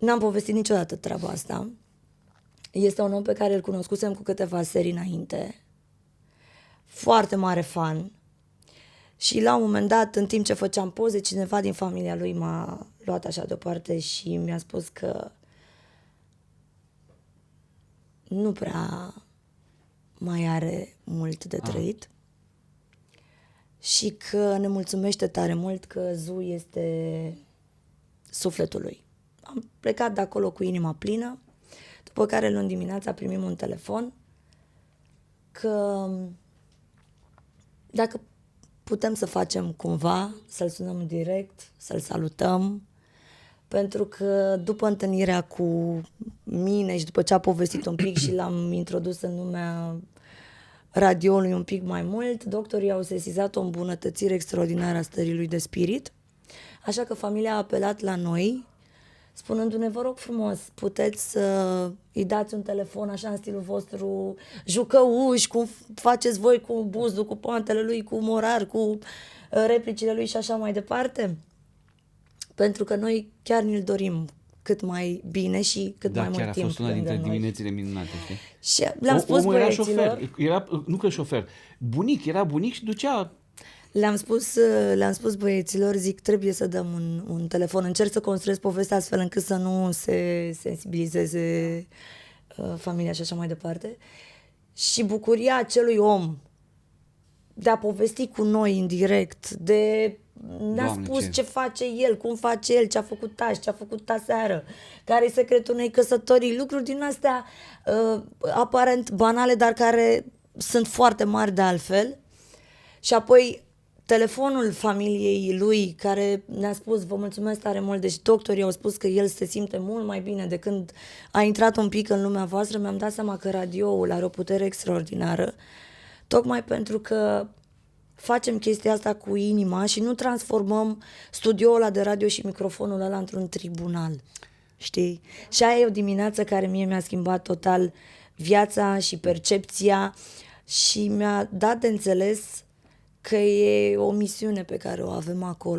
N-am povestit niciodată treaba asta. Este un om pe care îl cunoscusem cu câteva serii înainte. Foarte mare fan. Și la un moment dat, în timp ce făceam poze, cineva din familia lui m-a luat așa deoparte și mi-a spus că nu prea mai are mult de trăit și că ne mulțumește tare mult că Zu este sufletul lui. Am plecat de acolo cu inima plină, după care luni dimineața primim un telefon că dacă putem să facem cumva, să-l sunăm direct, să-l salutăm, pentru că după întâlnirea cu mine și după ce a povestit un pic și l-am introdus în lumea radioului un pic mai mult, doctorii au sesizat o îmbunătățire extraordinară a stării lui de spirit, așa că familia a apelat la noi, spunându-ne, vă rog frumos, puteți să îi dați un telefon așa în stilul vostru, jucăuși, cum faceți voi cu buzul, cu poantele lui, cu morar, cu replicile lui și așa mai departe? Pentru că noi chiar ne-l dorim cât mai bine și cât mai mult timp. Da, chiar a fost una dintre noi. diminețile minunate, știi? Și le-am spus omul era băieților... șofer, nu că șofer, era bunic și ducea... Le-am spus băieților, zic, trebuie să dăm un telefon. Încerc să construiesc povestea astfel încât să nu se sensibilizeze familia și așa mai departe. Și bucuria acelui om de a povesti cu noi în direct, de ne-a Doamne, spus ce face el, cum face el, ce a făcut azi, ce a făcut aseară, care e secretul unei căsătorii, lucruri din astea aparent banale, dar care sunt foarte mari de altfel. Și apoi telefonul familiei lui care ne-a spus, vă mulțumesc tare mult, deci doctorii au spus că el se simte mult mai bine de când a intrat un pic în lumea voastră, mi-am dat seama că radioul are o putere extraordinară, tocmai pentru că facem chestia asta cu inima și nu transformăm studioul ăla de radio și microfonul ăla într-un tribunal, știi? Și aia e o dimineață care mie mi-a schimbat total viața și percepția și mi-a dat de înțeles că e o misiune pe care o avem acolo.